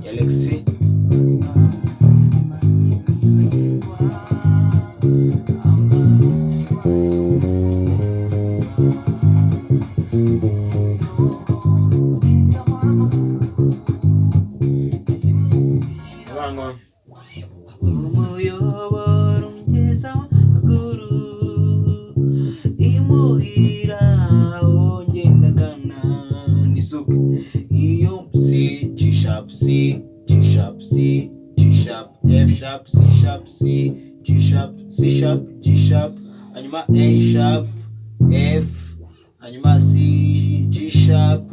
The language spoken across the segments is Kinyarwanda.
Alexi. Bango. Umuyoboro mugeza w'amaguru imuhira aho ngendagana n'isuka iyo C G sharp C G sharp C G sharp F sharp C sharp C G sharp C sharp G sharp hanyuma A sharp F hanyuma C G sharp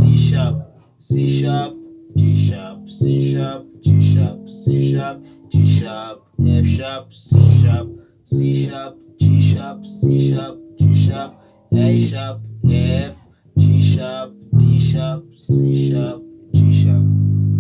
D sharp C sharp G sharp C sharp G sharp C sharp G sharp F sharp C sharp C sharp G sharp C sharp G sharp A sharp F G sharp D sharp C sharp G sharp.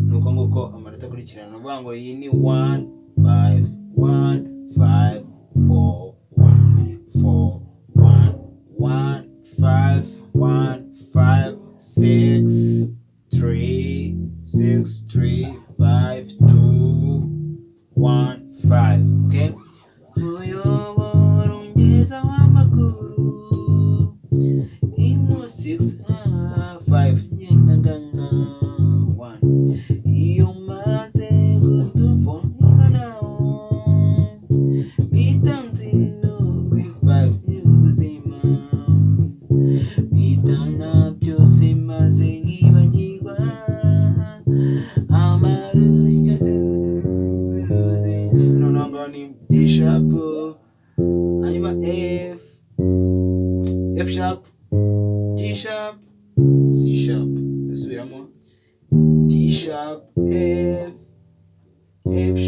Nuko nguko amanota akurikirana uvuga ngo iyi ni 1 5 1 5 4 1 4 1 1 5 1 5 6 3 6 3 5 2 1 5. Okay. Muyoboro mugeza w'amakuru imo 6 na 5 ngendagana 1 iyo maze gutuvunira nawo mitanzino kuri 5 y'ubuzima mitana byose maze nkibagirwa amarushya nonongo ni D sharp hanyuma F sharp G sharp C sharp dusubiramo D sharp F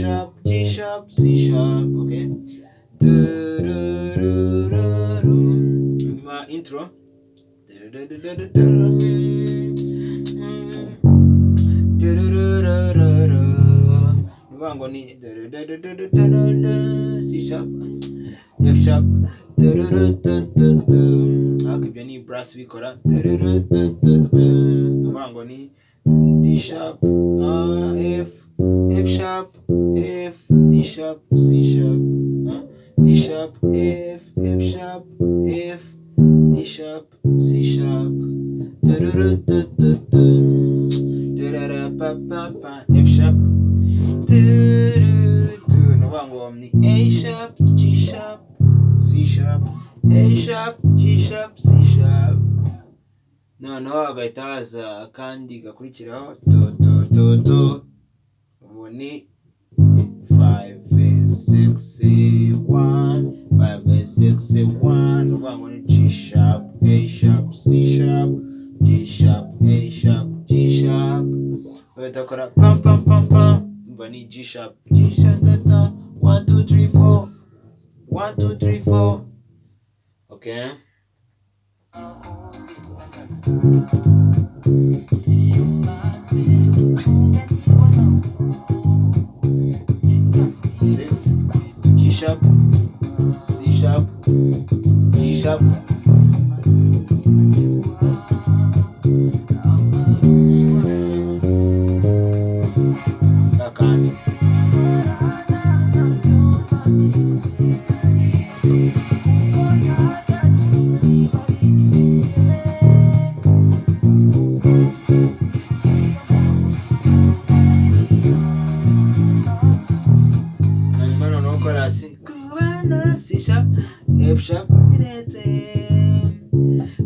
sharp G sharp C sharp. Okay. Hanyuma intro nuvango ni C sharp F sharp ariko ibyo ni brass bikora nuvango ni D sharp F sharp F D sharp C sharp D sharp F sharp F D sharp C sharp F sharp nuvango ni A sharp G sharp C sharp A sharp G sharp C sharp. Noneho hagahita haza akandi gakurikiraho to ubu ni 5 6 1 5 6 1 uvuga ni G sharp A sharp C sharp G sharp A sharp G sharp utakora pam pam pam pam ubu ni G sharp 1 2 3 4 1 2 3 4. Okay. 6 G sharp C sharp G sharp nakandi C sharp F sharp ndetse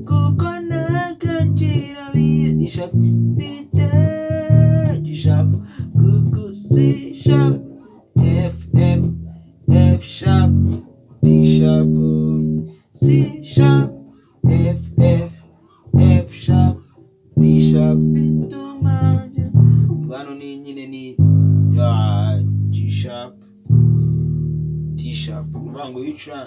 kuko nagacira D sharp bite G sharp kuko C sharp F sharp D sharp C sharp F sharp D sharp bituma bano ni nyine ni G sharp D sharp. Nuvango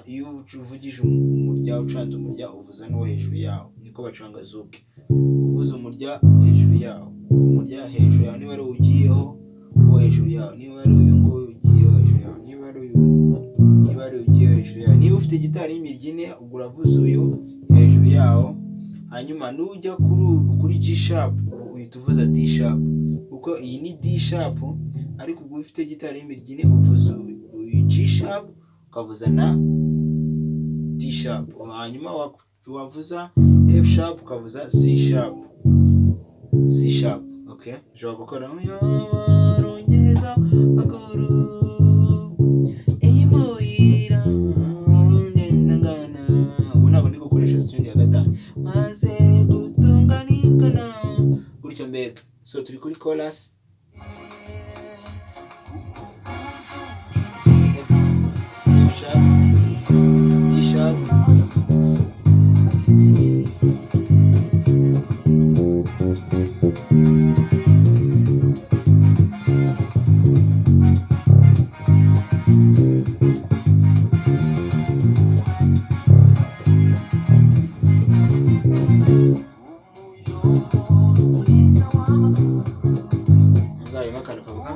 iyo uvugije umurya ucanze umurya uvuza n'uwo hejuru yawo niko bacanga zuke uvuza umurya hejuru yawo umurya hejuru yawo niba ari ugiyeho uwo hejuru yawo niba ari uyu nguyu ugiyeho hejuru yawo niba ari ugiyeho hejuru yawo niba ufite gitari y'imirya ine ubwo uravuza uyu hejuru yawo hanyuma nujya kuri G sharp uhita uvuza D sharp kuko iyi ni D sharp, ariko ubwo ufite gitari y'imirya ine uvuza G sharp ukavuza na D sharp, hanyuma wavuza F sharp ukavuza C sharp. Okay, ushobora gukora rongeza maguru imuhira ngendagana, ubu ntabwo ndi gukoresha string ya gatanu, maze gutunganikana gutyo mbega. So turi kuri chorus, F sharp, D sharp, harimo akantu kavuga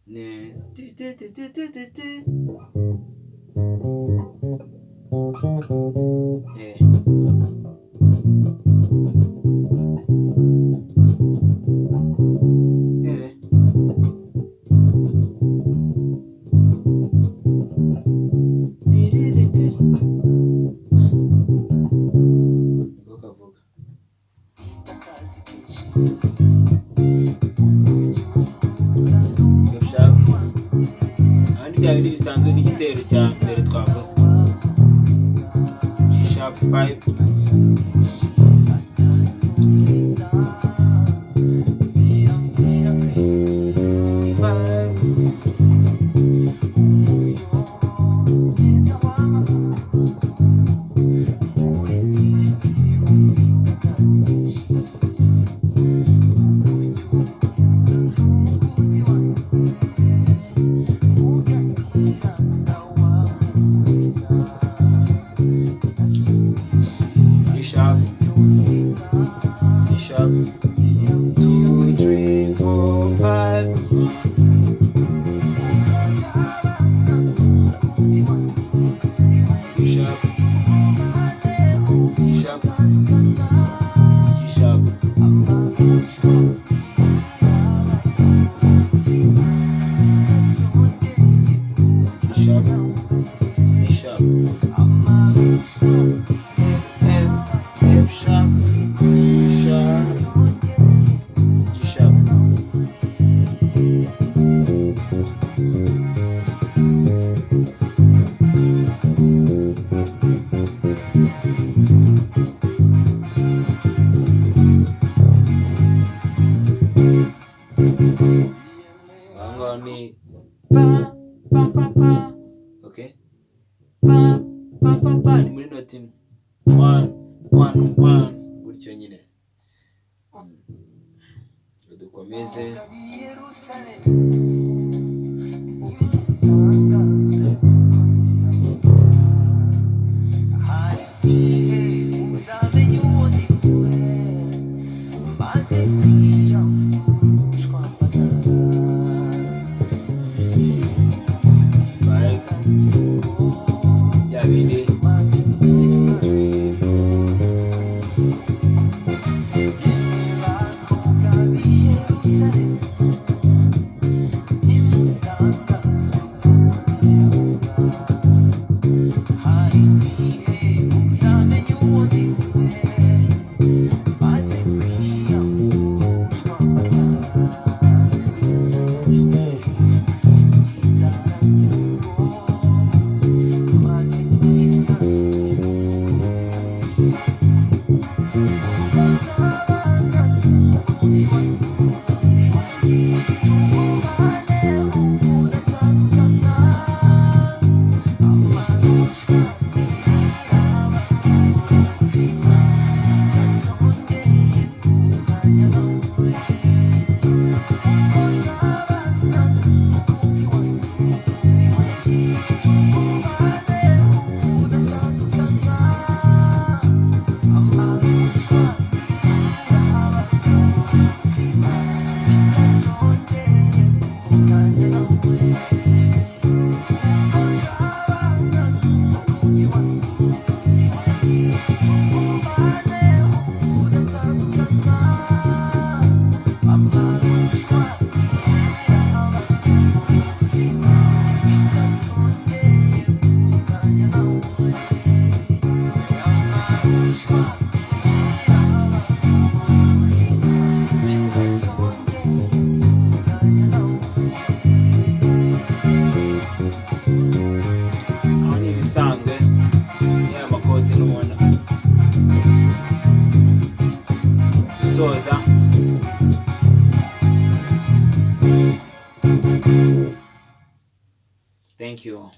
ne ti ti ti ti ti ti ti. Bya bindi bisanzwe n'igitero cya mbere twavuze, G sharp 5, C sharp, 2, 3, 4, 5, C sharp, D sharp, G sharp, G sharp, C sharp, F sharp, D sharp, G sharp. Ni pa pa pa pa, okay, pa pa pa pa, ni muri note imwe, 1 1 1 gutyo nyine. Dukomeze. Thank you.